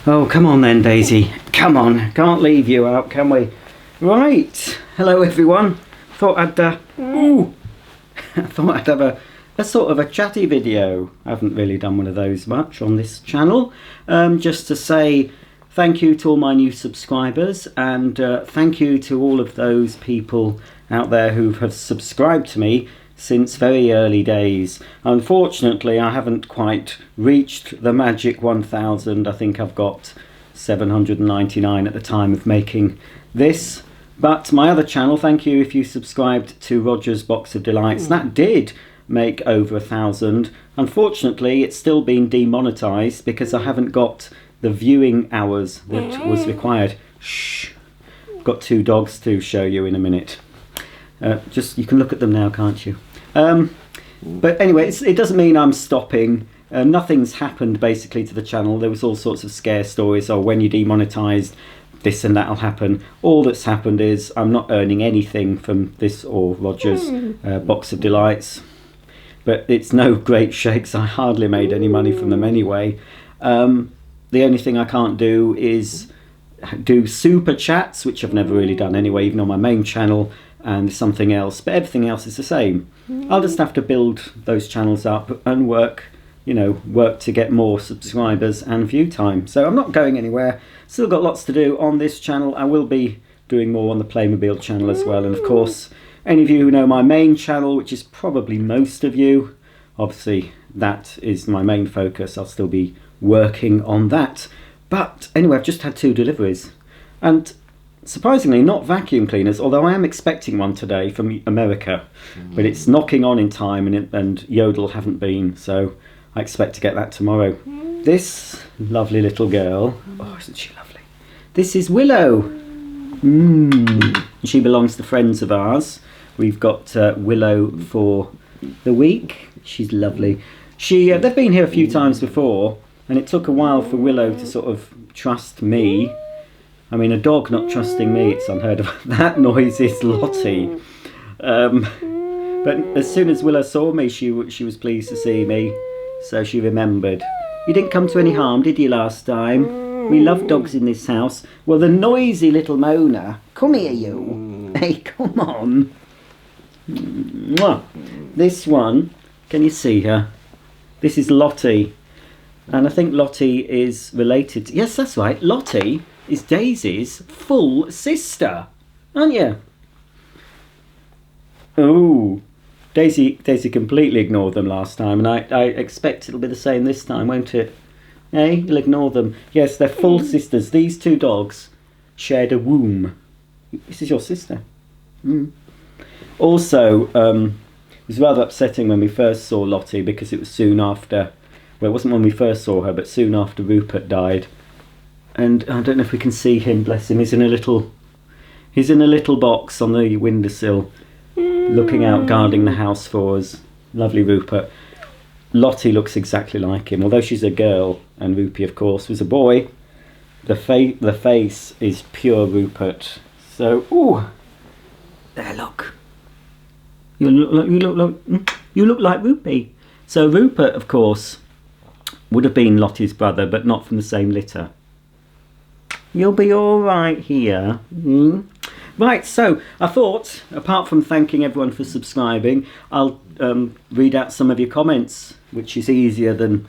Oh, come on then, Daisy. Come on. Can't leave you out, can we? Right. Hello, everyone. Thought I'd I thought I'd have a sort of a chatty video. I haven't really done one of those much on this channel. Just to say thank you to all my new subscribers, and thank you to all of those people out there who have subscribed to me since very early days. Unfortunately, I haven't quite reached the magic 1,000. I think I've got 799 at the time of making this. But my other channel, thank you if you subscribed to Roger's Box of Delights. That did make over 1,000. Unfortunately, it's still been demonetized because I haven't got the viewing hours that was required. Shh. Got two dogs to show you in a minute. Just, you can look at them now, can't you? But anyway, it doesn't mean I'm stopping. Nothing's happened basically to the channel. There was all sorts of scare stories, or when you demonetized, this and that'll happen. All that's happened is I'm not earning anything from this or Roger's Box of Delights. But it's no great shakes. I hardly made any money from them anyway. The only thing I can't do is do super chats, which I've never really done anyway, even on my main channel, and something else, but everything else is the same. I'll just have to build those channels up and work to get more subscribers and view time. So I'm not going anywhere. Still got lots to do on this channel. I will be doing more on the Playmobil channel as well, and of course any of you who know my main channel, which is probably most of you, obviously that is my main focus. I'll still be working on that. But anyway, I've just had 2 deliveries, and surprisingly not vacuum cleaners, although I am expecting one today from America, but it's knocking on in time, and Yodel haven't been, so I expect to get that tomorrow. This lovely little girl, oh, isn't she lovely? This is Willow. She belongs to friends of ours. We've got Willow for the week. She's lovely. They've been here a few times before, and it took a while for Willow to sort of trust me. I mean, a dog not trusting me, it's unheard of. That noise is Lottie. But as soon as Willow saw me, she was pleased to see me, so she remembered. You didn't come to any harm, did you, last time? We love dogs in this house. Well, the noisy little moaner. Come here, you. Hey, come on. Mwah. This one, can you see her? This is Lottie. And I think Lottie is related to... Yes, that's right. Lottie is Daisy's full sister, aren't you? Oh, Daisy completely ignored them last time, and I expect it'll be the same this time, won't it? Hey, you'll ignore them. Yes, they're full sisters. These 2 dogs shared a womb. This is your sister. Also, it was rather upsetting when we first saw Lottie, because it was soon after, well, it wasn't when we first saw her, but soon after Rupert died. And I don't know if we can see him, bless him. He's in a little box on the windowsill, looking out, guarding the house for us. Lovely Rupert. Lottie looks exactly like him, although she's a girl, and Rupie, of course, was a boy. The face is pure Rupert. So, ooh, there, look. You look like Rupie. So Rupert, of course, would have been Lottie's brother, but not from the same litter. You'll be all right here. Right, so I thought, apart from thanking everyone for subscribing, I'll read out some of your comments, which is easier than,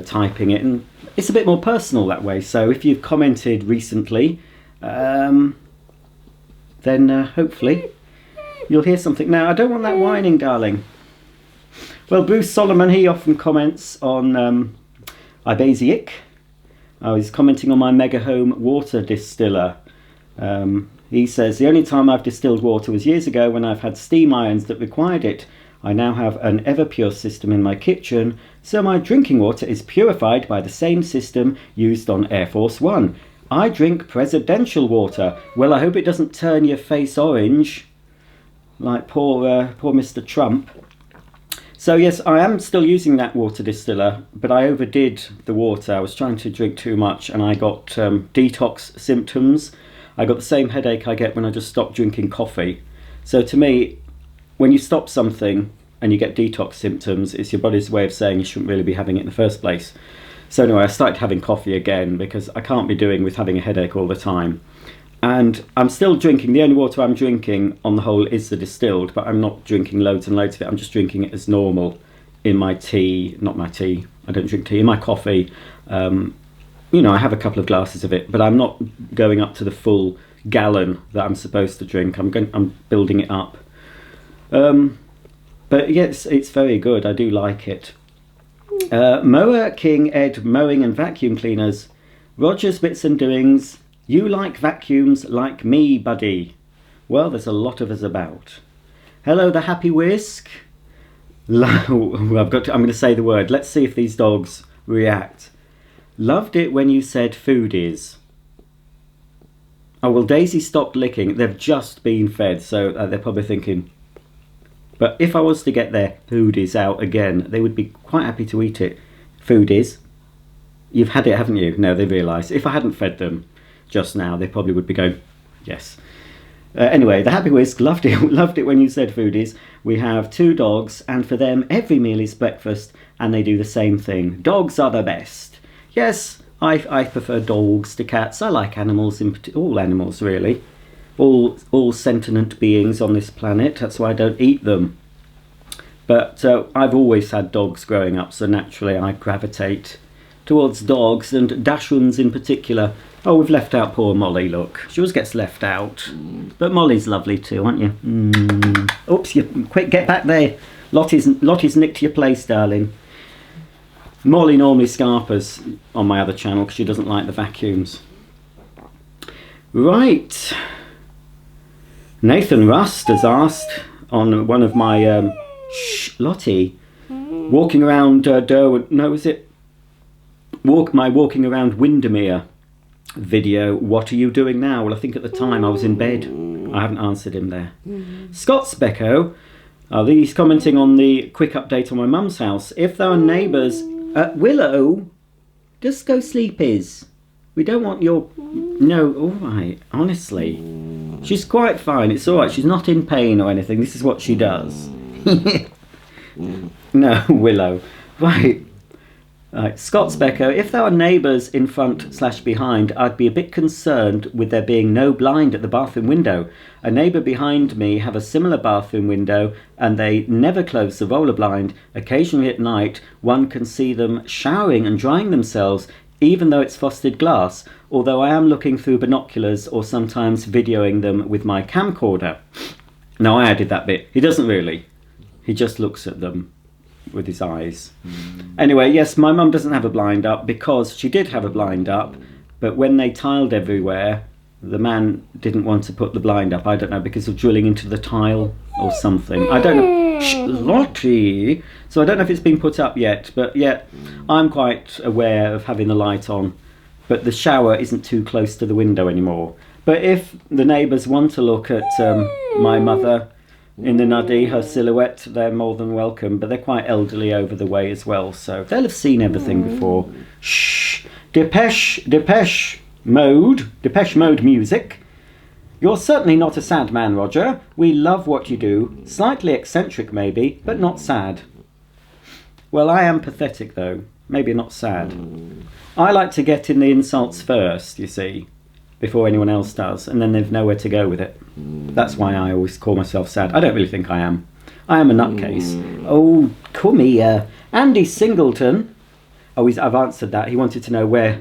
typing it, and it's a bit more personal that way. So if you've commented recently, then hopefully you'll hear something. Now, I don't want that whining, darling. Well, Bruce Solomon, he often comments on Ibasic. I was commenting on my Mega Home water distiller. He says, the only time I've distilled water was years ago when I've had steam irons that required it. I now have an Everpure system in my kitchen, so my drinking water is purified by the same system used on Air Force One. I drink presidential water. Well, I hope it doesn't turn your face orange, like poor Mr. Trump. So yes, I am still using that water distiller, but I overdid the water. I was trying to drink too much, and I got detox symptoms. I got the same headache I get when I just stop drinking coffee. So to me, when you stop something and you get detox symptoms, it's your body's way of saying you shouldn't really be having it in the first place. So anyway, I started having coffee again because I can't be doing with having a headache all the time. And I'm still drinking. The only water I'm drinking on the whole is the distilled, but I'm not drinking loads and loads of it. I'm just drinking it as normal in my tea. Not my tea. I don't drink tea. In my coffee. You know, I have a couple of glasses of it, but I'm not going up to the full gallon that I'm supposed to drink. I'm building it up. But yes, it's very good. I do like it. Mower King Ed Mowing and Vacuum Cleaners. Roger's Bits and Doings. You like vacuums like me, buddy. Well, there's a lot of us about. Hello, the Happy Whisk. I'm going to say the word. Let's see if these dogs react. Loved it when you said foodies. Oh, well, Daisy stopped licking. They've just been fed, so they're probably thinking. But if I was to get their foodies out again, they would be quite happy to eat it. Foodies. You've had it, haven't you? No, they realise. If I hadn't fed them just now, they probably would be going, yes. Anyway, the Happy Whisk loved it when you said foodies. We have 2 dogs, and for them, every meal is breakfast, and they do the same thing. Dogs are the best. Yes, I prefer dogs to cats. I like animals, all animals really. All sentient beings on this planet. That's why I don't eat them. But I've always had dogs growing up, so naturally I gravitate towards dogs, and Dashuns in particular. Oh, we've left out poor Molly, look. She always gets left out. But Molly's lovely too, aren't you? Oops, quick, get back there. Lottie's nicked your place, darling. Molly normally scarpers on my other channel because she doesn't like the vacuums. Right. Nathan Rust has asked on one of my... Lottie. Walking around my walking around Windermere video. What are you doing now? Well, I think at the time I was in bed. I haven't answered him there. Scott Specco. He's commenting on the quick update on my mum's house. If there are neighbours... Willow, just go sleepies. We don't want your... No, all right, honestly. She's quite fine. It's all right. She's not in pain or anything. This is what she does. No, Willow. Right. Scott Specco, if there are neighbours in front/behind, I'd be a bit concerned with there being no blind at the bathroom window. A neighbour behind me have a similar bathroom window and they never close the roller blind. Occasionally at night, one can see them showering and drying themselves, even though it's frosted glass, although I am looking through binoculars or sometimes videoing them with my camcorder. No, I added that bit. He doesn't really. He just looks at them with his eyes. Anyway, yes, my mum doesn't have a blind up because she did have a blind up, but when they tiled everywhere, the man didn't want to put the blind up. I don't know, because of drilling into the tile or something. I don't know. Shh, Lottie! So I don't know if it's been put up yet, but yeah, I'm quite aware of having the light on, but the shower isn't too close to the window anymore. But if the neighbours want to look at my mother in the nuddy, her silhouette, they're more than welcome, but they're quite elderly over the way as well, so they'll have seen everything before. Shh! Depeche Mode music. You're certainly not a sad man, Roger. We love what you do. Slightly eccentric maybe, but not sad. Well, I am pathetic though. Maybe not sad. I like to get in the insults first, you see, before anyone else does, and then they've nowhere to go with it. That's why I always call myself sad. I don't really think I am. I am a nutcase. Oh, come here. Andy Singleton. Oh, I've answered that. He wanted to know where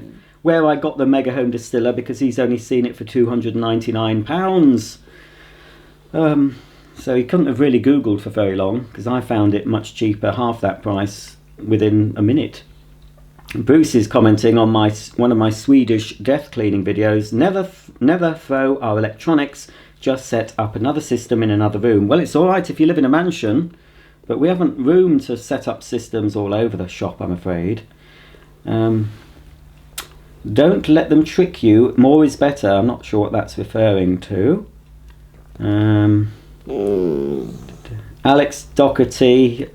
I got the Mega Home Distiller because he's only seen it for £299. So he couldn't have really Googled for very long because I found it much cheaper, half that price, within a minute. Bruce is commenting on one of my Swedish death cleaning videos. Never throw our electronics, just set up another system in another room. Well, it's all right if you live in a mansion, but we haven't room to set up systems all over the shop, I'm afraid. Don't let them trick you. More is better. I'm not sure what that's referring to. Alex Doherty,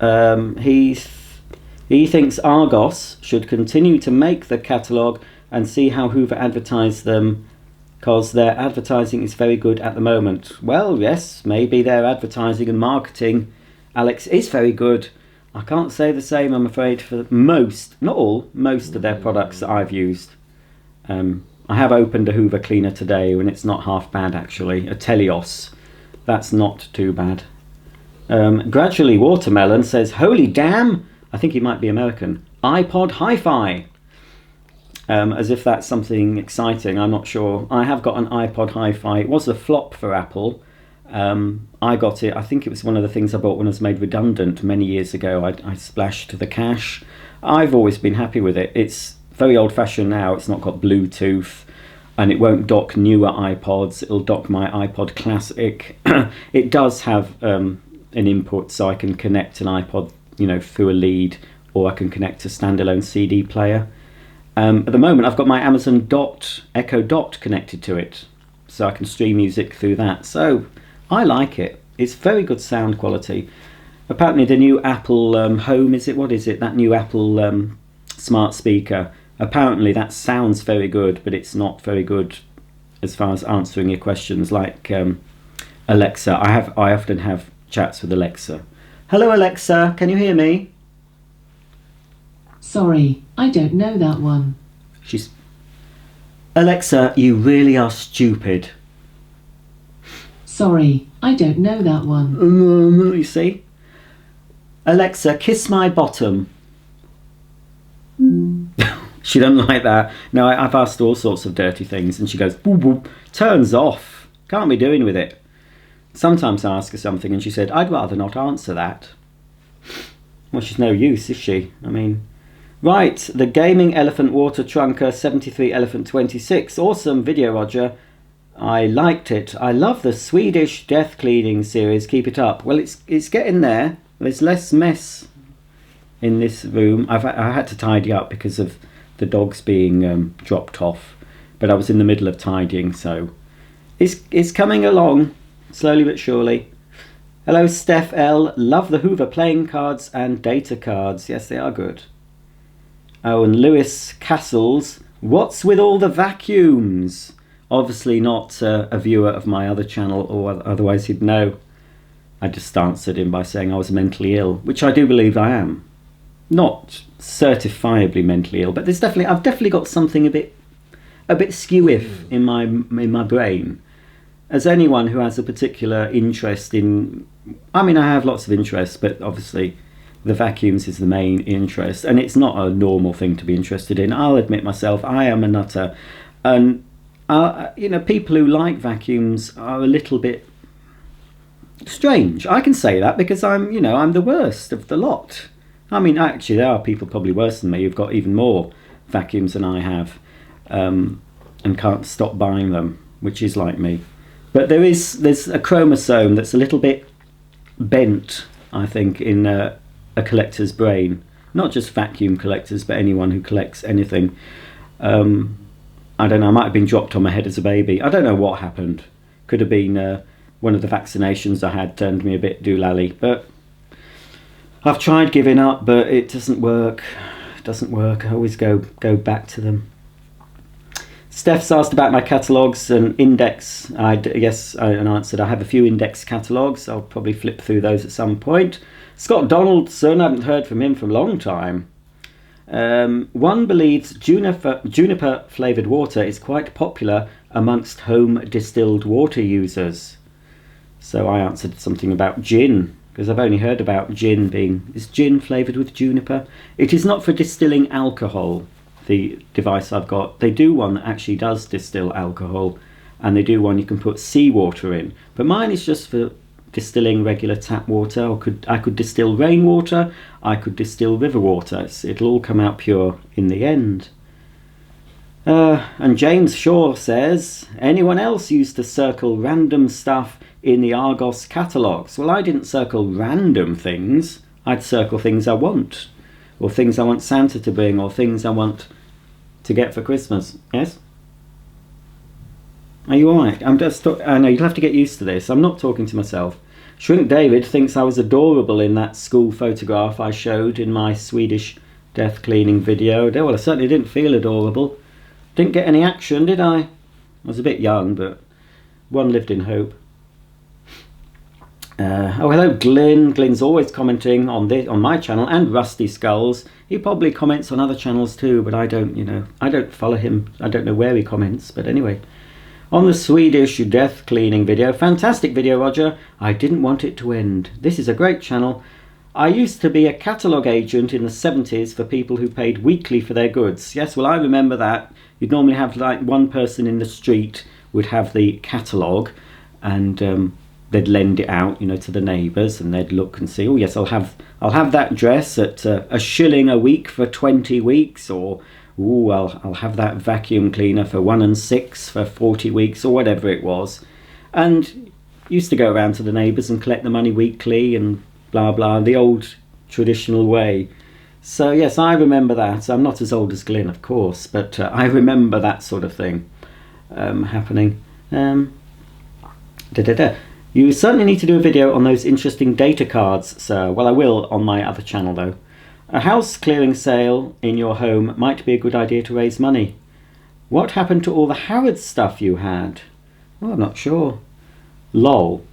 he thinks Argos should continue to make the catalogue and see how Hoover advertise them, because their advertising is very good at the moment. Well, yes, maybe their advertising and marketing, Alex, is very good. I can't say the same, I'm afraid, for most, not all, most of their products that I've used. I have opened a Hoover cleaner today and it's not half bad actually. A Telios, that's not too bad. Gradually Watermelon says, holy damn, I think he might be American, iPod Hi-Fi. As if that's something exciting, I'm not sure. I have got an iPod Hi-Fi. It was a flop for Apple. I got it, I think it was one of the things I bought when I was made redundant many years ago. I splashed the cash. I've always been happy with it. It's very old-fashioned now. It's not got Bluetooth and it won't dock newer iPods. It'll dock my iPod Classic. It does have an input so I can connect an iPod, you know, through a lead, or I can connect a standalone CD player. At the moment I've got my Amazon Echo Dot connected to it, so I can stream music through that. So I like it. It's very good sound quality. Apparently the new Apple Home, is it? What is it? That new Apple smart speaker. Apparently that sounds very good, but it's not very good as far as answering your questions, like Alexa. I often have chats with Alexa. Hello Alexa, can you hear me? Sorry, I don't know that one. Alexa, you really are stupid. Sorry, I don't know that one. You see? Alexa, kiss my bottom. She doesn't like that. No, I've asked all sorts of dirty things and she goes, boop, boop, turns off. Can't be doing with it. Sometimes I ask her something and she said, I'd rather not answer that. Well, she's no use, is she? I mean... Right, the Gaming Elephant Water Trunker 73 Elephant 26. Awesome video, Roger. I liked it. I love the Swedish death cleaning series. Keep it up. Well, it's getting there. There's less mess in this room. I had to tidy up because of the dogs being dropped off. But I was in the middle of tidying, so it's coming along slowly but surely. Hello, Steph L. Love the Hoover playing cards and data cards. Yes, they are good. Oh, and Lewis Castles, what's with all the vacuums? Obviously not a viewer of my other channel, or otherwise he'd know. I just answered him by saying I was mentally ill, which I do believe I am. Not certifiably mentally ill, but I've definitely got something a bit skew-iff in my brain. As anyone who has a particular interest in, I mean, I have lots of interests, but obviously the vacuums is the main interest, and it's not a normal thing to be interested in. I'll admit myself, I am a nutter, and you know, people who like vacuums are a little bit strange. I can say that because I'm the worst of the lot. I mean, actually, there are people probably worse than me who've got even more vacuums than I have, and can't stop buying them, which is like me. But there's a chromosome that's a little bit bent, I think, in a collector's brain. Not just vacuum collectors, but anyone who collects anything. I don't know, I might have been dropped on my head as a baby. I don't know what happened. Could have been one of the vaccinations I had turned me a bit doolally. But I've tried giving up, but it doesn't work. It doesn't work. I always go back to them. Steph's asked about my catalogues and index. I answered I have a few index catalogues. I'll probably flip through those at some point. Scott Donaldson, I haven't heard from him for a long time. One believes juniper flavoured water is quite popular amongst home distilled water users. So I answered something about gin, because I've only heard about gin being... Is gin flavoured with juniper? It is not for distilling alcohol, the device I've got. They do one that actually does distill alcohol, and they do one you can put seawater in. But mine is just for distilling regular tap water. I could distill rainwater, I could distill river water. It'll all come out pure in the end. And James Shaw says, anyone else used to circle random stuff in the Argos catalogues? Well, I didn't circle random things. I'd circle things I want, or things I want Santa to bring, or things I want to get for Christmas. Yes? Are you alright? I know, you'll have to get used to this. I'm not talking to myself. Shrink David thinks I was adorable in that school photograph I showed in my Swedish death cleaning video. Well, I certainly didn't feel adorable. Didn't get any action, did I? I was a bit young, but one lived in hope. Oh, hello, Glyn. Glyn's always commenting on this, on my channel, and Rusty Skulls. He probably comments on other channels too, but I don't, I don't follow him. I don't know where he comments, but anyway. On the Swedish death cleaning video, fantastic video, Roger. I didn't want it to end. This is a great channel. I used to be a catalogue agent in the 70s for people who paid weekly for their goods. Yes, well, I remember that. You'd normally have like one person in the street would have the catalogue, and they'd lend it out, to the neighbours, and they'd look and see, oh yes, I'll have that dress at a shilling a week for 20 weeks, or ooh, I'll have that vacuum cleaner for 1 and 6 for 40 weeks, or whatever it was. And used to go around to the neighbours and collect the money weekly and blah blah, the old traditional way. So yes, I remember that. I'm not as old as Glyn, of course, but I remember that sort of thing happening. You certainly need to do a video on those interesting data cards, sir. Well, I will on my other channel, though. A house clearing sale in your home might be a good idea to raise money. What happened to all the Harrods stuff you had? Well, I'm not sure. Lol.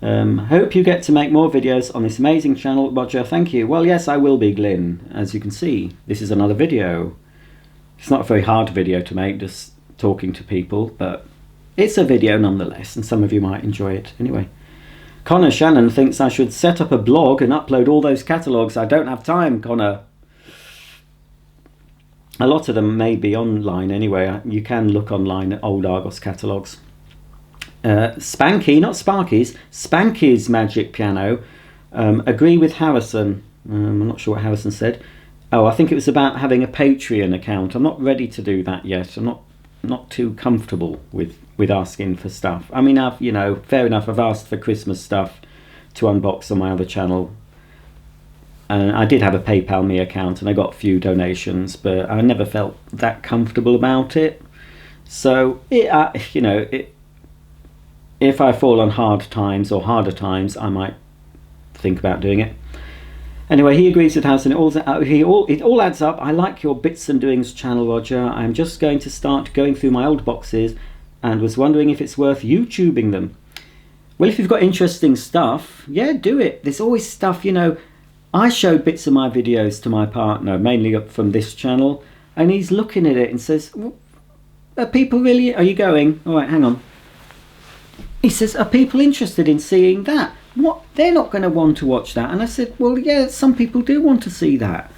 Hope you get to make more videos on this amazing channel, Roger. Thank you. Well, yes, I will be, Glyn. As you can see, this is another video. It's not a very hard video to make, just talking to people, but it's a video nonetheless, and some of you might enjoy it. Anyway, Connor Shannon thinks I should set up a blog and upload all those catalogues. I don't have time, Connor. A lot of them may be online anyway. You can look online at old Argos catalogues. Spanky, not Sparky's, Spanky's Magic Piano. Agree with Harrison. I'm not sure what Harrison said. Oh, I think it was about having a Patreon account. I'm not ready to do that yet. I'm not too comfortable with asking for stuff. I mean, fair enough, I've asked for Christmas stuff to unbox on my other channel, and I did have a PayPal me account and I got a few donations, but I never felt that comfortable about it. So if I fall on hard times or harder times, I might think about doing it. Anyway, he agrees with House, and it all adds up. I like your Bits and Doings channel, Roger. I'm just going to start going through my old boxes and was wondering if it's worth YouTubing them. Well, if you've got interesting stuff, yeah, do it. There's always stuff, I showed bits of my videos to my partner, mainly from this channel, and he's looking at it and says, are people really, are you going? All right, hang on. He says, are people interested in seeing that? What? They're not going to want to watch that. And I said, well, yeah, some people do want to see that.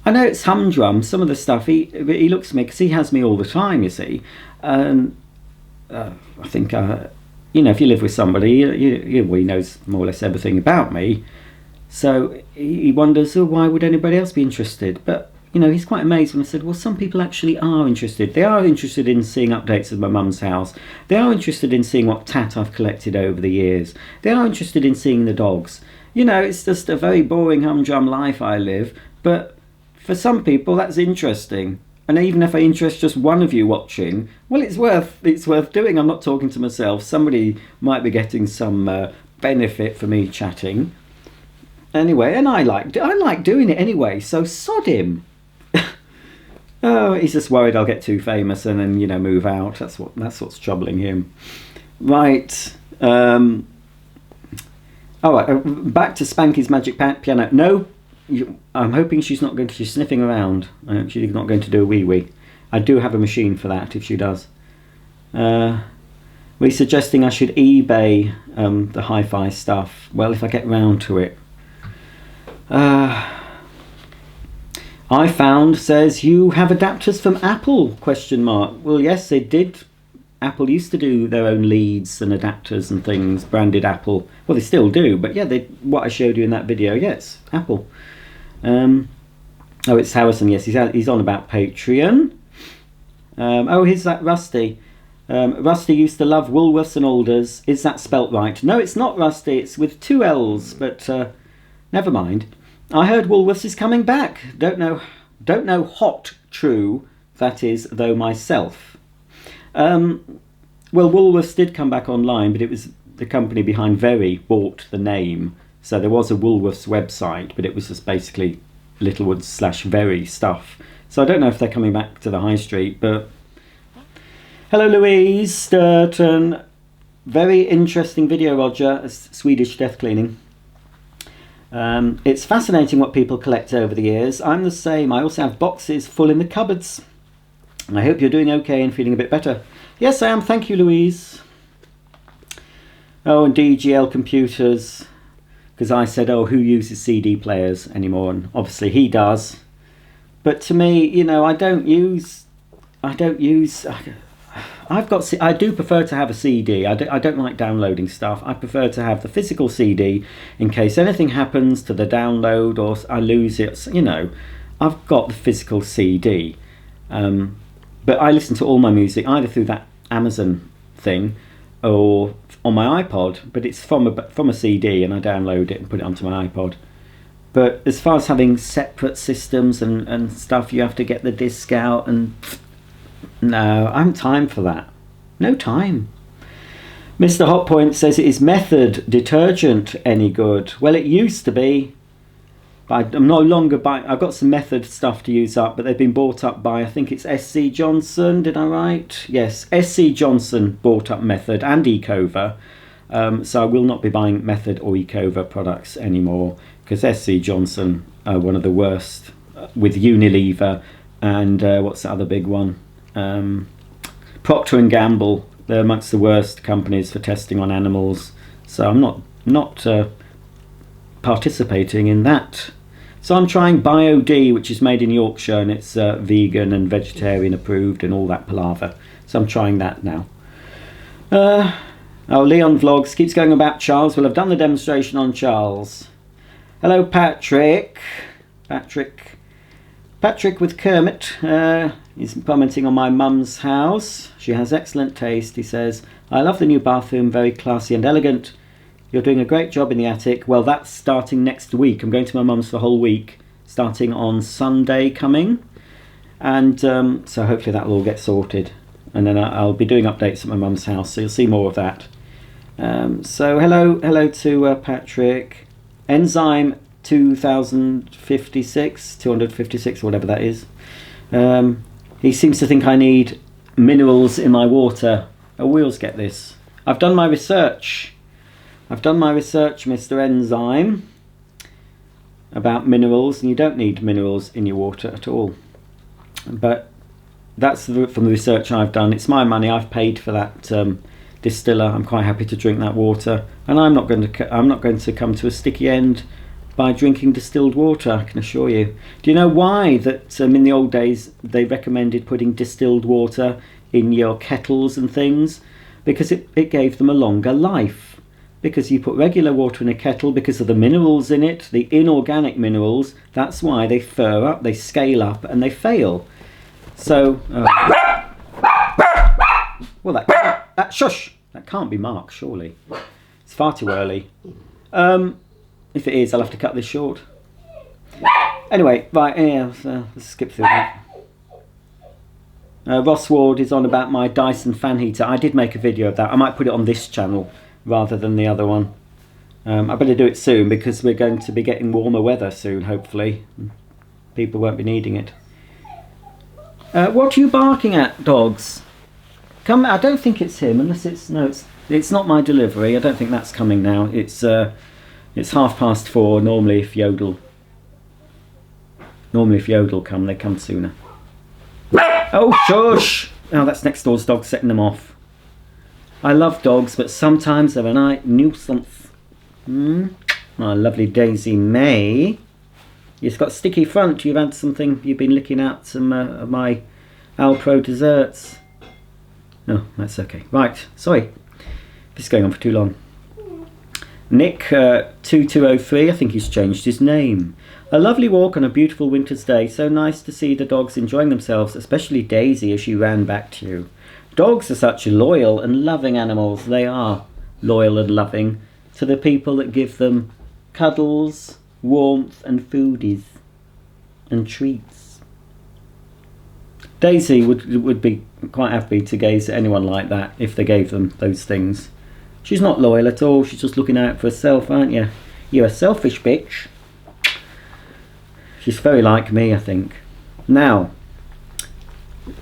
I know it's humdrum, some of the stuff. He looks at me, because he has me all the time, you see. And I think, if you live with somebody, he knows more or less everything about me. So he wonders, why would anybody else be interested? But, he's quite amazed when I said, well, some people actually are interested. They are interested in seeing updates of my mum's house. They are interested in seeing what tat I've collected over the years. They are interested in seeing the dogs. It's just a very boring, humdrum life I live. But for some people, that's interesting. And even if I interest just one of you watching, well, it's worth doing. I'm not talking to myself. Somebody might be getting some benefit from me chatting. Anyway, and I like doing it anyway, so sod him. Oh, he's just worried I'll get too famous and then move out. That's what's troubling him. Right. All right. Back to Spanky's Magic Piano. No, I'm hoping she's not going to. She's sniffing around. I hope she's not going to do a wee wee. I do have a machine for that if she does. Were you suggesting I should eBay the hi-fi stuff? Well, if I get round to it. I found says you have adapters from Apple ? Well, yes, they did. Apple used to do their own leads and adapters and things, branded Apple. Well, they still do, but yeah, what I showed you in that video, yes, Apple. Oh, it's Harrison. Yes, he's on about Patreon. Oh, here's that Rusty. Rusty used to love Woolworths and Alders. Is that spelt right? No, it's not, Rusty. It's with 2 L's, but never mind. I heard Woolworths is coming back. Don't know hot true that is though myself. Well, Woolworths did come back online, but it was the company behind Very bought the name. So there was a Woolworths website, but it was just basically Littlewoods/Very stuff. So I don't know if they're coming back to the high street, but hello, Louise Sturton. Very interesting video, Roger. Swedish death cleaning. It's fascinating what people collect over the years. I'm the same. I also have boxes full in the cupboards. I hope you're doing okay and feeling a bit better. Yes, I am. Thank you, Louise. Oh, and DGL computers. Because I said, oh, who uses CD players anymore? And obviously he does. But to me, you know, I do prefer to have a CD. I don't like downloading stuff. I prefer to have the physical CD in case anything happens to the download or I lose it. You know, I've got the physical CD. But I listen to all my music either through that Amazon thing or on my iPod. But it's from a CD, and I download it and put it onto my iPod. But as far as having separate systems and stuff, you have to get the disc out and... No, I haven't time for that. No time. Mr. Hotpoint says, is Method detergent any good? Well, it used to be. But I'm no longer buying... I've got some Method stuff to use up, but they've been bought up by, I think it's SC Johnson, did I write? Yes, SC Johnson bought up Method and Ecova. So I will not be buying Method or Ecova products anymore, because SC Johnson are one of the worst, with Unilever and what's the other big one? Procter and Gamble. They're amongst the worst companies for testing on animals. So I'm not participating in that. So I'm trying BioD, which is made in Yorkshire, and it's vegan and vegetarian approved and all that palaver. So I'm trying that now. Oh, Leon Vlogs keeps going about Charles. Well, I've done the demonstration on Charles. Hello, Patrick. Patrick with Kermit. He's commenting on my mum's house. She has excellent taste, he says. I love the new bathroom, very classy and elegant. You're doing a great job in the attic. Well, that's starting next week. I'm going to my mum's for the whole week, starting on Sunday coming. And so hopefully that will all get sorted. And then I'll be doing updates at my mum's house, so you'll see more of that. So hello to Patrick. Enzyme 256, whatever that is. He seems to think I need minerals in my water. Oh, we always get this. I've done my research, Mr. Enzyme, about minerals, and you don't need minerals in your water at all. But that's from the research I've done. It's my money. I've paid for that distiller. I'm quite happy to drink that water, and I'm not going to come to a sticky end by drinking distilled water, I can assure you. Do you know why that in the old days they recommended putting distilled water in your kettles and things? Because it gave them a longer life. Because you put regular water in a kettle, because of the minerals in it, the inorganic minerals, that's why they fur up, they scale up, and they fail. So, well, that shush, that can't be Mark, surely. It's far too early. If it is, I'll have to cut this short. Anyway, right, yeah, let's skip through that. Ross Ward is on about my Dyson fan heater. I did make a video of that. I might put it on this channel rather than the other one. I better do it soon because we're going to be getting warmer weather soon, hopefully. People won't be needing it. What are you barking at, dogs? Come, I don't think it's him, unless it's it's not my delivery. I don't think that's coming now. It's 4:30. Normally, if Yodel come, they come sooner. Oh, shush! Oh, that's next door's dog setting them off. I love dogs, but sometimes they're a nuisance. My lovely Daisy May. You've got sticky front. You've had something. You've been licking out some of my Alpro desserts. No, that's okay. Right, sorry. This is going on for too long. Nick 2203, I think he's changed his name. A lovely walk on a beautiful winter's day. So nice to see the dogs enjoying themselves, especially Daisy as she ran back to you. Dogs are such loyal and loving animals. They are loyal and loving to the people that give them cuddles, warmth and foodies and treats. Daisy would be quite happy to gaze at anyone like that if they gave them those things. She's not loyal at all. She's just looking out for herself, aren't you? You're a selfish bitch. She's very like me, I think. Now,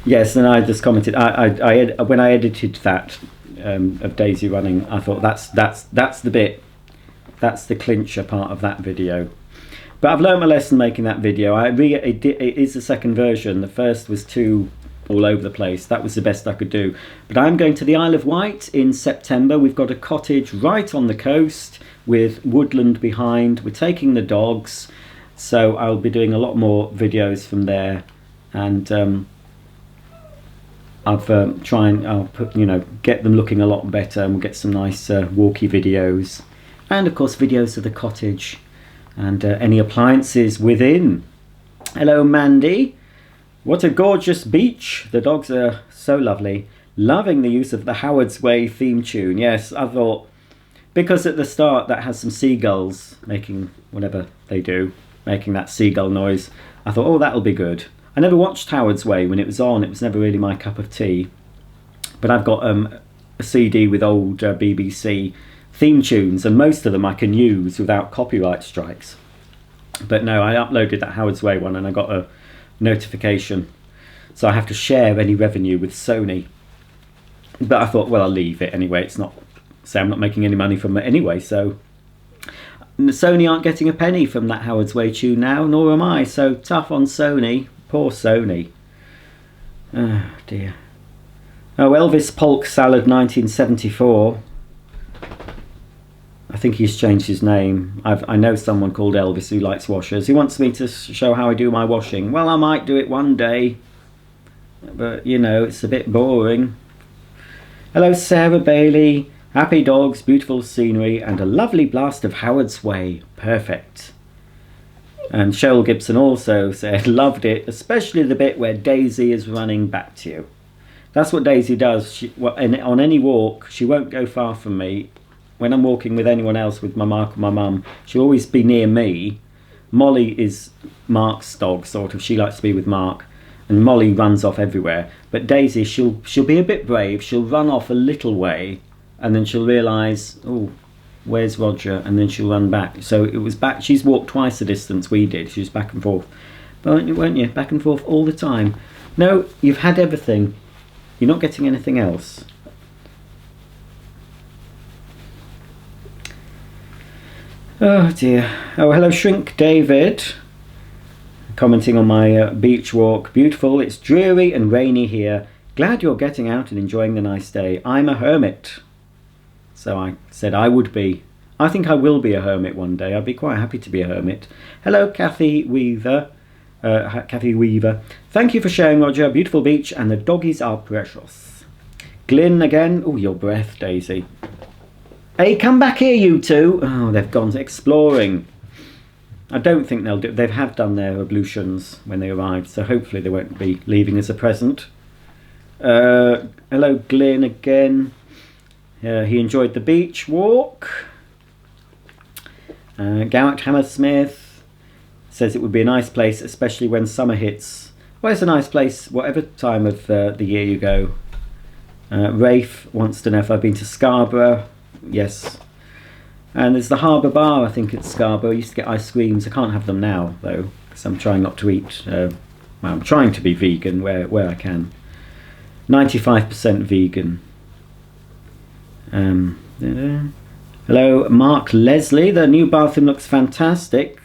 yes, and I just commented. When I edited that of Daisy running. I thought that's the bit, that's the clincher part of that video. But I've learned my lesson making that video. It is the second version. The first was too all over the place. That was the best I could do. But I'm going to the Isle of Wight in September. We've got a cottage right on the coast with woodland behind. We're taking the dogs, so I'll be doing a lot more videos from there. And I'll put, get them looking a lot better, and we'll get some nice walkie videos, and of course videos of the cottage and any appliances within. Hello Mandy, what a gorgeous beach. The dogs are so lovely. Loving the use of the Howard's Way theme tune. Yes, I thought, because at the start that has some seagulls making whatever they do, making that seagull noise. I thought, oh, that'll be good. I never watched Howard's Way when it was on. It was never really my cup of tea. But I've got a CD with old BBC theme tunes, and most of them I can use without copyright strikes. But no, I uploaded that Howard's Way one and I got a notification. So I have to share any revenue with Sony. But I thought, well, I'll leave it anyway. It's not, say I'm not making any money from it anyway, so Sony aren't getting a penny from that Howard's Way tune now, nor am I. So tough on Sony. Poor Sony. Oh dear. Oh, Elvis Polk Salad 1974. I think he's changed his name. I know someone called Elvis who likes washers. He wants me to show how I do my washing. Well, I might do it one day, but it's a bit boring. Hello Sarah Bailey. Happy dogs, beautiful scenery, and a lovely blast of Howard's Way. Perfect. And Cheryl Gibson also said, loved it, especially the bit where Daisy is running back to you. That's what Daisy does. On any walk, she won't go far from me. When I'm walking with anyone else, with my Mark or my mum, she'll always be near me. Molly is Mark's dog, sort of. She likes to be with Mark. And Molly runs off everywhere. But Daisy, she'll be a bit brave. She'll run off a little way, and then she'll realise, oh, where's Roger? And then she'll run back. So it was back. She's walked twice the distance we did. She was back and forth. Weren't you? Back and forth all the time. No, you've had everything. You're not getting anything else. Oh dear. Oh, hello Shrink David. Commenting on my beach walk. Beautiful. It's dreary and rainy here. Glad you're getting out and enjoying the nice day. I'm a hermit. So I said I would be. I think I will be a hermit one day. I'd be quite happy to be a hermit. Hello, Kathy Weaver. Thank you for sharing, Roger. Beautiful beach, and the doggies are precious. Glyn again. Oh, your breath, Daisy. Hey, come back here, you two. Oh, they've gone exploring. I don't think they'll do. They have done their ablutions when they arrived, so hopefully they won't be leaving as a present. Hello, Glyn again. He enjoyed the beach walk. Garrett Hammersmith says it would be a nice place, especially when summer hits. Well, it's a nice place whatever time of the year you go. Rafe wants to know if I've been to Scarborough. Yes. And there's the Harbour Bar, I think, at Scarborough. I used to get ice creams. I can't have them now, though, because I'm trying not to eat. Well, I'm trying to be vegan where I can. 95% vegan. Hello, Mark Leslie. The new bathroom looks fantastic.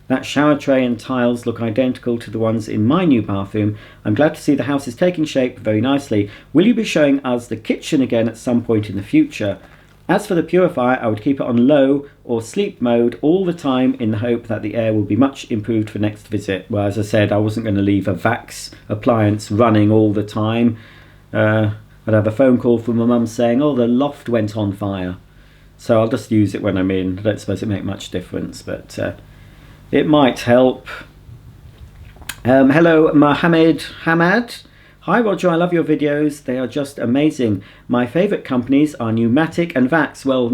That shower tray and tiles look identical to the ones in my new bathroom. I'm glad to see the house is taking shape very nicely. Will you be showing us the kitchen again at some point in the future? As for the purifier, I would keep it on low or sleep mode all the time in the hope that the air will be much improved for next visit. Well, as I said, I wasn't going to leave a Vax appliance running all the time. I'd have a phone call from my mum saying, oh, the loft went on fire. So I'll just use it when I'm in. I don't suppose it make much difference, but it might help. Hello, Mohammed Hamad. Hi Roger, I love your videos. They are just amazing. My favourite companies are Pneumatic and Vax. Well,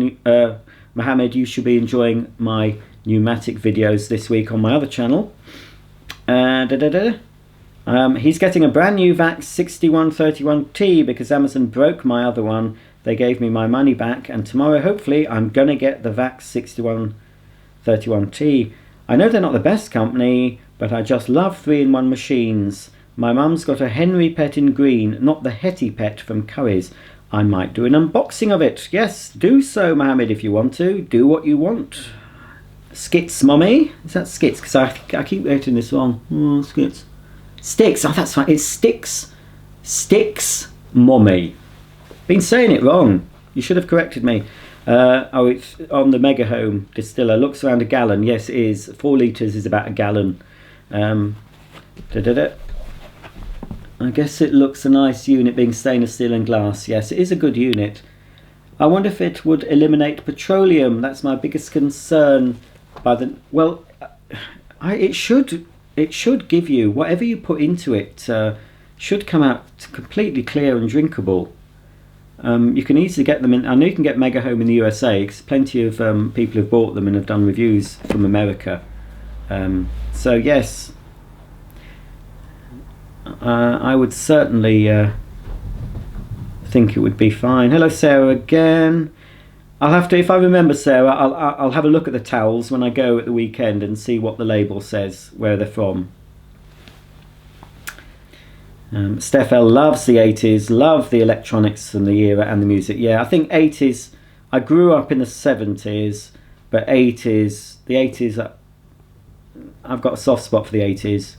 Mohammed, you should be enjoying my Pneumatic videos this week on my other channel. He's getting a brand new Vax 6131T because Amazon broke my other one. They gave me my money back, and tomorrow hopefully I'm gonna get the Vax 6131T. I know they're not the best company, but I just love 3-in-1 machines. My mum's got a Henry Pet in green, not the Hetty Pet from Curry's. I might do an unboxing of it. Yes, do so, Mohammed, if you want to. Do what you want. Skits, Mummy. Is that Skits? Because I keep getting this wrong. Skits. Sticks. Oh, that's right. It's Sticks. Sticks, Mummy. Been saying it wrong. You should have corrected me. It's on the Mega Home distiller. Looks around a gallon. Yes, it is. 4 litres is about a gallon. I guess it looks a nice unit, being stainless steel and glass. Yes, it is a good unit. I wonder if it would eliminate petroleum. That's my biggest concern. It should give you whatever you put into it. Should come out completely clear and drinkable. You can easily get them in. I know you can get Mega Home in the USA because plenty of people have bought them and have done reviews from America. So yes, I would certainly think it would be fine. Hello, Sarah again. I'll have to, if I remember, Sarah, I'll have a look at the towels when I go at the weekend and see what the label says, where they're from. Steph L loves the 80s, love the electronics and the era and the music. Yeah, I think 80s, I grew up in the 70s, but the 80s, I've got a soft spot for the 80s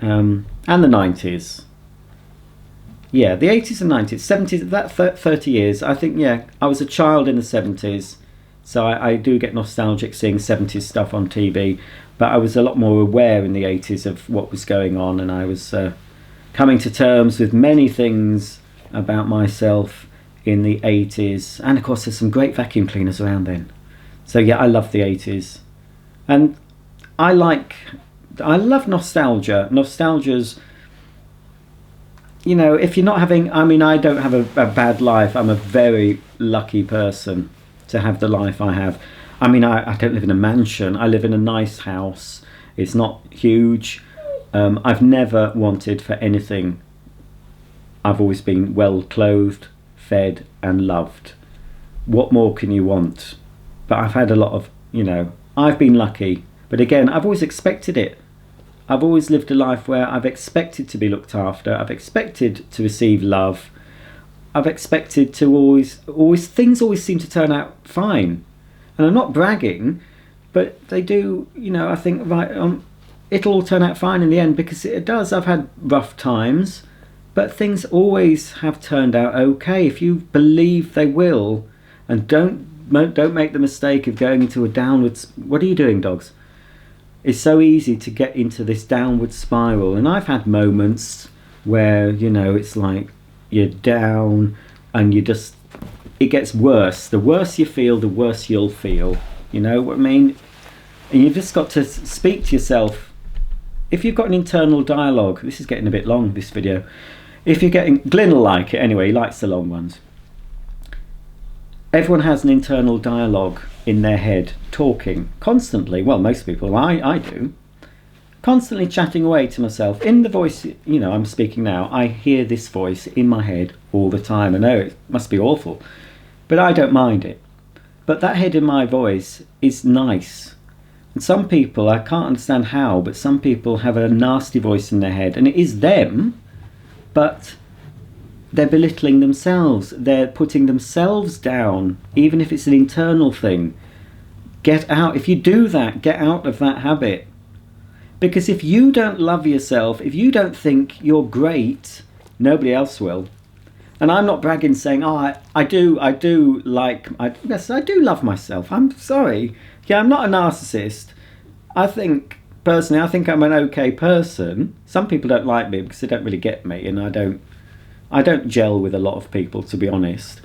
and the 90s. Yeah, the 80s and 90s, 70s, that 30 years, I think, yeah, I was a child in the 70s, so I do get nostalgic seeing 70s stuff on TV, but I was a lot more aware in the 80s of what was going on, and I was coming to terms with many things about myself in the 80s. And of course there's some great vacuum cleaners around then. So yeah, I love the 80s. And I love nostalgia. Nostalgia's, you know, if you're not having, I mean, I don't have a bad life. I'm a very lucky person to have the life I have. I mean, I don't live in a mansion. I live in a nice house. It's not huge. I've never wanted for anything. I've always been well clothed, fed and loved. What more can you want? But I've had a lot of, you know, I've been lucky. But again, I've always expected it. I've always lived a life where I've expected to be looked after. I've expected to receive love. I've expected to always things always seem to turn out fine. And I'm not bragging, but they do, you know, I think, right, it'll all turn out fine in the end, because it does. I've had rough times, but things always have turned out okay if you believe they will, and don't make the mistake of going into a downwards. What are you doing, dogs? It's so easy to get into this downward spiral, and I've had moments where, you know, it's like you're down and it gets worse. The worse you feel, the worse you'll feel. You know what I mean? And you've just got to speak to yourself. If you've got an internal dialogue, this is getting a bit long, this video. If you're getting, Glyn will like it anyway, he likes the long ones. Everyone has an internal dialogue in their head, talking constantly. Well, most people, I do. Constantly chatting away to myself. In the voice, you know, I'm speaking now, I hear this voice in my head all the time. I know it must be awful, but I don't mind it. But that head in my voice is nice. And some people, I can't understand how, but some people have a nasty voice in their head, and it is them, but they're belittling themselves. They're putting themselves down, even if it's an internal thing. Get out. If you do that, get out of that habit. Because if you don't love yourself, if you don't think you're great, nobody else will. And I'm not bragging, saying, oh, I do love myself. I'm sorry. Yeah, I'm not a narcissist. I think, personally, I'm an okay person. Some people don't like me because they don't really get me, and I don't gel with a lot of people, to be honest.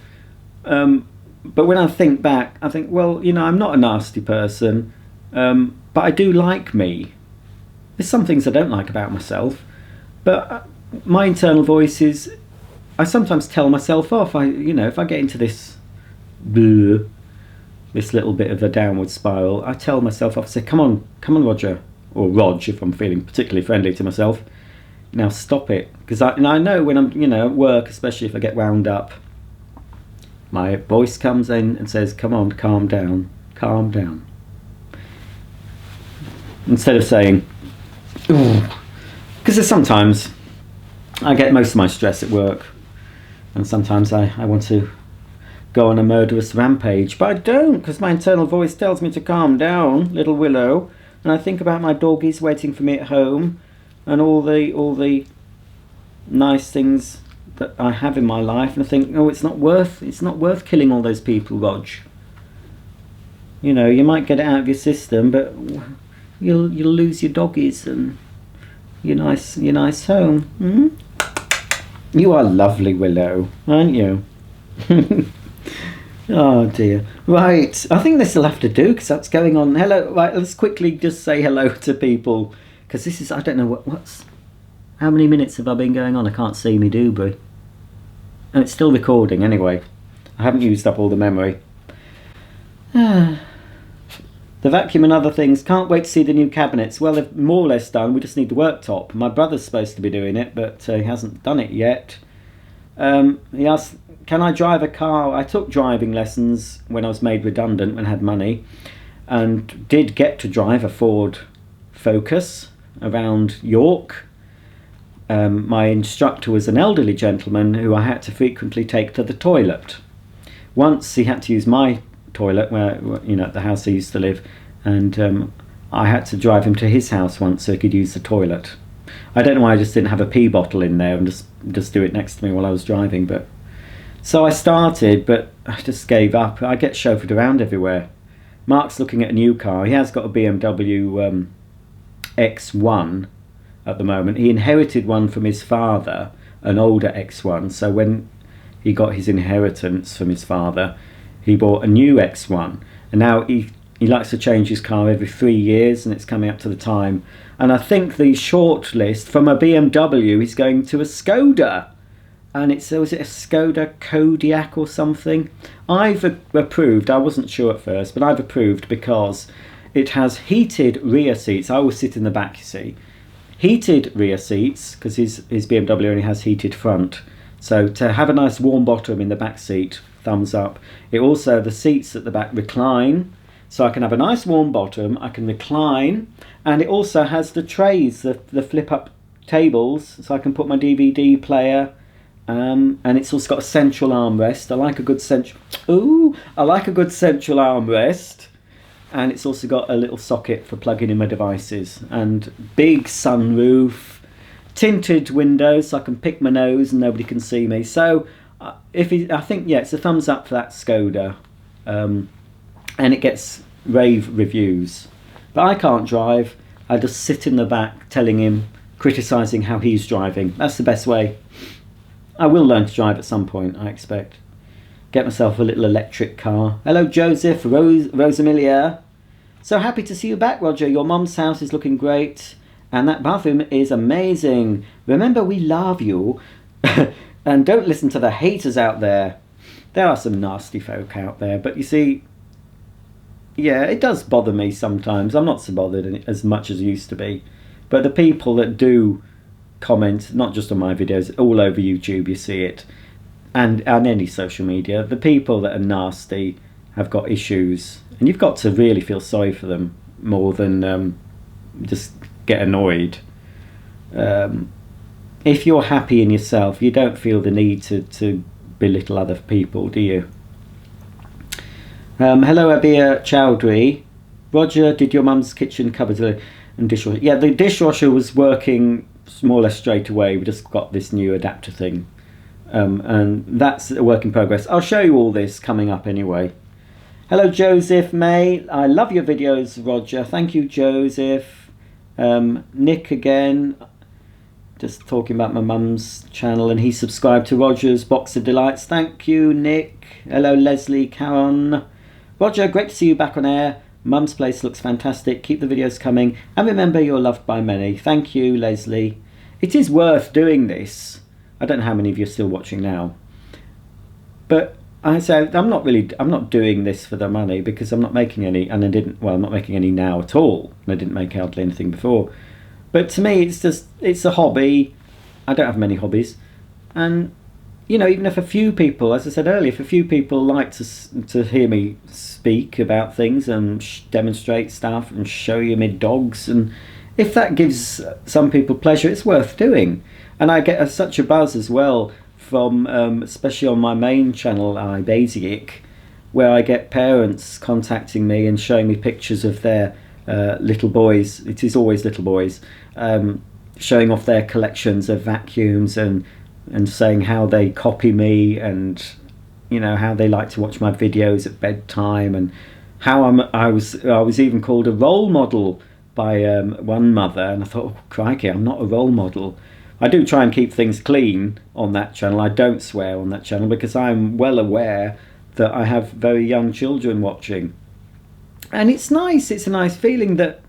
But when I think back, I think, well, you know, I'm not a nasty person, but I do like me. There's some things I don't like about myself, but my internal voice is, I sometimes tell myself off. If I get into this little bit of a downward spiral, I tell myself off, say, come on, Roger, or Rog, if I'm feeling particularly friendly to myself. Now stop it, because I know when I'm, you know, at work, especially if I get wound up, my voice comes in and says, come on, calm down. Instead of saying, because there's sometimes I get most of my stress at work And sometimes I want to go on a murderous rampage, but I don't, because my internal voice tells me to calm down, little Willow. And I think about my doggies waiting for me at home, and all the nice things that I have in my life, and I think, oh, it's not worth killing all those people, Rog. You know, you might get it out of your system, but you'll lose your doggies and your nice home. Hmm? You are lovely, Willow, aren't you? Oh dear. Right, I think this will have to do, because that's going on. Hello. Right, let's quickly just say hello to people, because this is, I don't know what's how many minutes have I been going on? I can't see me doobry. Oh, it's still recording anyway. I haven't used up all the memory. The vacuum and other things. Can't wait to see the new cabinets. Well, they're more or less done. We just need the worktop. My brother's supposed to be doing it, but he hasn't done it yet. He asked, can I drive a car? I took driving lessons when I was made redundant, when I had money, and did get to drive a Ford Focus around York. My instructor was an elderly gentleman who I had to frequently take to the toilet. Once he had to use my toilet, where, you know, at the house I used to live, and I had to drive him to his house once so he could use the toilet. I don't know why I just didn't have a pee bottle in there and just do it next to me while I was driving, but so I started, but I just gave up. I get chauffeured around everywhere. Mark's looking at a new car. He has got a BMW X1 at the moment. He inherited one from his father, an older X1, so when he got his inheritance from his father, he bought a new X1, and now he likes to change his car every 3 years, and it's coming up to the time. And I think the short list from a BMW is going to a Skoda, and was it a Skoda Kodiaq or something? I've approved. I wasn't sure at first, but I've approved because it has heated rear seats. I always sit in the back, you see. Heated rear seats, because his BMW only has heated front. So to have a nice warm bottom in the back seat, thumbs up. It also, the seats at the back recline, so I can have a nice warm bottom, I can recline, and it also has the trays, the flip up tables, so I can put my DVD player, and it's also got a central armrest. I like a good central armrest. And it's also got a little socket for plugging in my devices, and big sunroof, tinted windows so I can pick my nose and nobody can see me. So I think, yeah, it's a thumbs up for that Skoda, and it gets rave reviews. But I can't drive. I just sit in the back telling him, criticising how he's driving. That's the best way. I will learn to drive at some point, I expect. Get myself a little electric car. Hello, Joseph, Rosamilia. So happy to see you back, Roger. Your mum's house is looking great, and that bathroom is amazing. Remember, we love you. And don't listen to the haters out there. There are some nasty folk out there, but you see, yeah, it does bother me sometimes. I'm not so bothered as much as I used to be. But the people that do comment, not just on my videos, all over YouTube, you see it. And on any social media, the people that are nasty have got issues, and you've got to really feel sorry for them more than just get annoyed. If you're happy in yourself, you don't feel the need to belittle other people, do you? Hello, Abir Chowdhury. Roger, did your mum's kitchen cupboard and dishwasher? Yeah, the dishwasher was working more or less straight away. We just got this new adapter thing. And that's a work in progress. I'll show you all this coming up anyway. Hello, Joseph May. I love your videos, Roger. Thank you, Joseph. Nick again, just talking about my mum's channel, and he subscribed to Roger's Box of Delights. Thank you, Nick. Hello, Leslie Caron. Roger, great to see you back on air. Mum's place looks fantastic. Keep the videos coming, and remember, you're loved by many. Thank you, Leslie. It is worth doing this. I don't know how many of you are still watching now, but I say I'm not doing this for the money, because I'm not making any, and I'm not making any now at all, and I didn't make hardly anything before. But to me, it's a hobby. I don't have many hobbies, and you know, even if a few people, as I said earlier, if a few people like to hear me speak about things and demonstrate stuff and show you my dogs, and if that gives some people pleasure, it's worth doing. And I get such a buzz as well from, especially on my main channel, iBasic, where I get parents contacting me and showing me pictures of their little boys. It is always little boys, showing off their collections of vacuums and saying how they copy me, and you know, how they like to watch my videos at bedtime, and how I was even called a role model by one mother, and I thought, oh, crikey, I'm not a role model. I do try and keep things clean on that channel. I don't swear on that channel because I'm well aware that I have very young children watching. And it's nice, it's a nice feeling that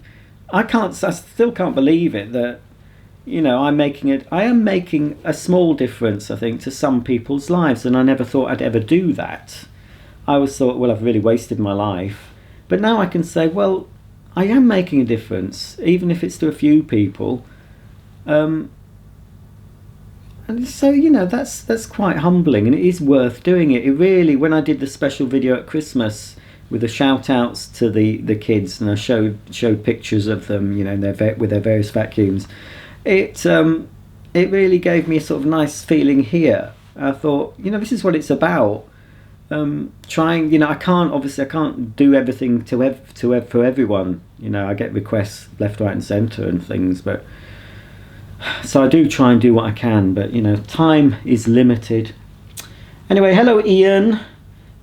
I still can't believe it, that, you know, I am making a small difference, I think, to some people's lives, and I never thought I'd ever do that. I always thought, well, I've really wasted my life. But now I can say, well, I am making a difference, even if it's to a few people. And so, you know, that's quite humbling, and it is worth doing it. It really, when I did the special video at Christmas with the shout outs to the kids, and I showed pictures of them, you know, with their various vacuums, it really gave me a sort of nice feeling here. I thought, you know, this is what it's about. Trying, you know, I can't do everything for everyone. You know, I get requests left, right, and centre and things, but so I do try and do what I can. But you know, time is limited. Anyway, hello, Ian.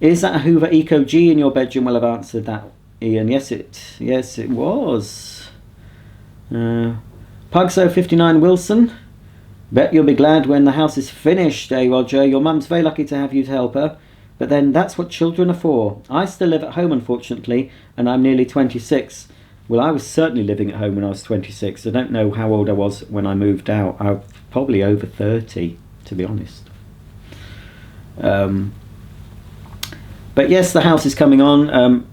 Is that a Hoover Eco G in your bedroom? Well, I've answered that, Ian. Yes, it was. Pugso59 Wilson. Bet you'll be glad when the house is finished, eh, Roger? Your mum's very lucky to have you to help her. But then that's what children are for. I still live at home, unfortunately, and I'm nearly 26. Well, I was certainly living at home when I was 26. I don't know how old I was when I moved out. I was probably over 30, to be honest. But yes, the house is coming on.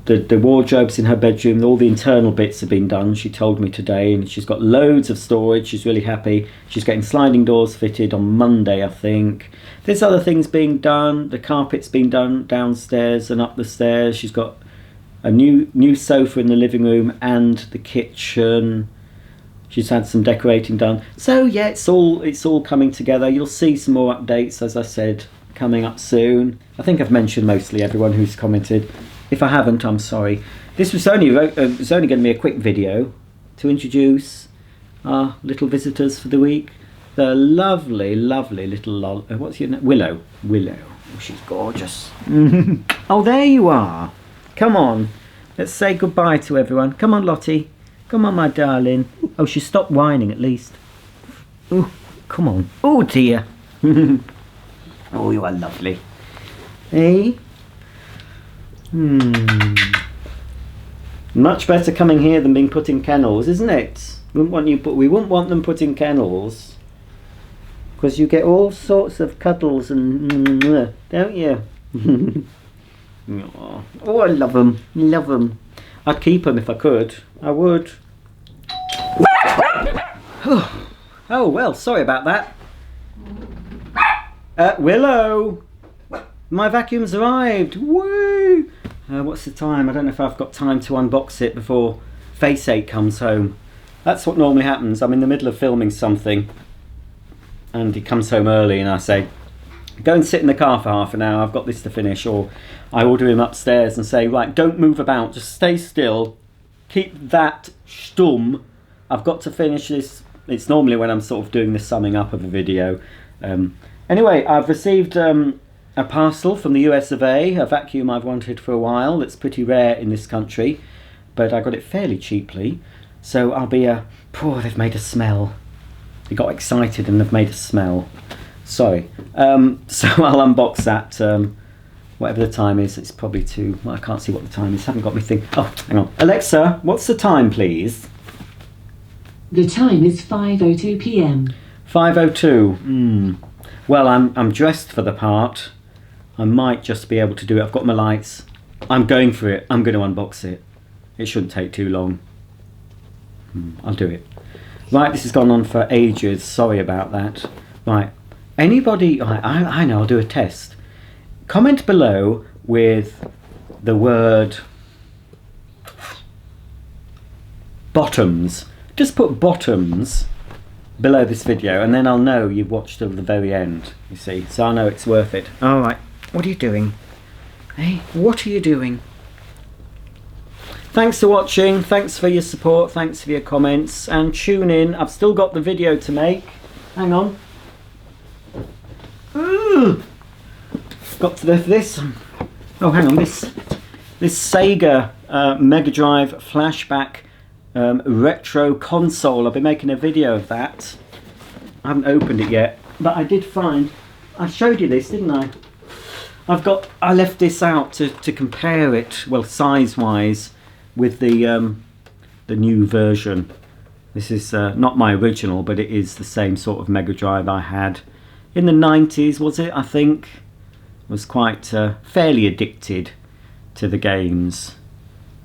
The wardrobes in her bedroom, all the internal bits have been done, she told me today, and she's got loads of storage. She's really happy. She's getting sliding doors fitted on Monday, I think. There's other things being done. The carpet's been done downstairs and up the stairs. She's got a new sofa in the living room and the kitchen. She's had some decorating done. So yeah, it's all coming together. You'll see some more updates, as I said, coming up soon. I think I've mentioned mostly everyone who's commented. If I haven't, I'm sorry. This was only going to be a quick video to introduce our little visitors for the week. The lovely, lovely little what's your name? Willow. Oh, she's gorgeous. Oh, there you are. Come on. Let's say goodbye to everyone. Come on, Lottie. Come on, my darling. Oh, she stopped whining at least. Oh, come on. Oh, dear. Oh, you are lovely. Hey? Much better coming here than being put in kennels, isn't it? We wouldn't want them put in kennels, because you get all sorts of cuddles and don't you? Oh, I love them. I'd keep them if I could. I would. Oh well, sorry about that. Willow, my vacuum's arrived. Woo! What's the time? I don't know if I've got time to unbox it before Face 8 comes home. That's what normally happens. I'm in the middle of filming something and he comes home early and I say, go and sit in the car for half an hour, I've got this to finish. Or I order him upstairs and say, right, don't move about, just stay still, keep that stumm, I've got to finish this. It's normally when I'm sort of doing the summing up of a video. Anyway, I've received a parcel from the US of A, a vacuum I've wanted for a while. That's pretty rare in this country, but I got it fairly cheaply. So I'll be they've made a smell. They got excited and they've made a smell. Sorry. So I'll unbox that, whatever the time is. It's probably I can't see what the time is. Haven't got me thing. Oh, hang on. Alexa, what's the time, please? The time is 5:02 p.m. 5:02. Well, I'm dressed for the part. I might just be able to do it. I've got my lights. I'm going for it. I'm going to unbox it. It shouldn't take too long. I'll do it. Right, this has gone on for ages. Sorry about that. Right, anybody... I know, I'll do a test. Comment below with the word bottoms. Just put bottoms below this video, and then I'll know you've watched till the very end, you see, so I know it's worth it. Alright, what are you doing? Hey, what are you doing? Thanks for watching, thanks for your support, thanks for your comments, and tune in. I've still got the video to make. Hang on. Ooh. Got to this. Oh, hang on, this Sega Mega Drive flashback retro console. I've been making a video of that. I haven't opened it yet, but I did find, I showed you this, didn't I? I left this out to compare it, well, size wise, with the new version. This is not my original, but it is the same sort of Mega Drive I had in the 90s, was it? I think was quite fairly addicted to the games,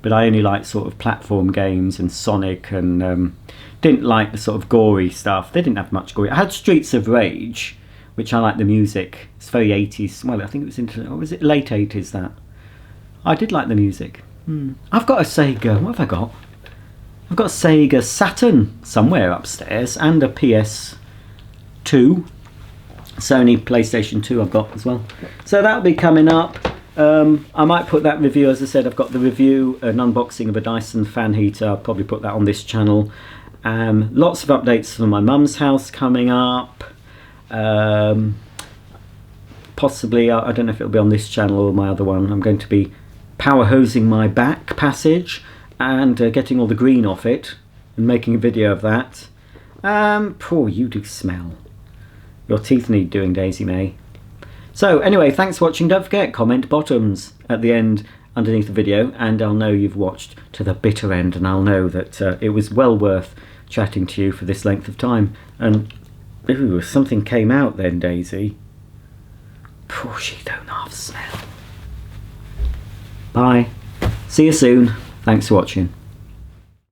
but I only liked sort of platform games and Sonic, and didn't like the sort of gory stuff. They didn't have much gory. I had Streets of Rage, which I like the music. It's very 80s. Well, I think it was into, or was it late 80s that? I did like the music. I've got a Sega, what have I got? I've got a Sega Saturn somewhere upstairs, and a PS2. Sony PlayStation 2 I've got as well. So that'll be coming up. I might put that review, as I said, I've got the review, an unboxing of a Dyson fan heater. I'll probably put that on this channel. Lots of updates from my mum's house coming up. Possibly, I don't know if it'll be on this channel or my other one. I'm going to be power hosing my back passage and getting all the green off it and making a video of that. Poor, you do smell. Your teeth need doing, Daisy May. So anyway, thanks for watching. Don't forget, comment bottoms at the end underneath the video, and I'll know you've watched to the bitter end, and I'll know that it was well worth chatting to you for this length of time. And ooh, something came out then, Daisy. Poor, she don't half smell. Bye. See you soon. Thanks for watching.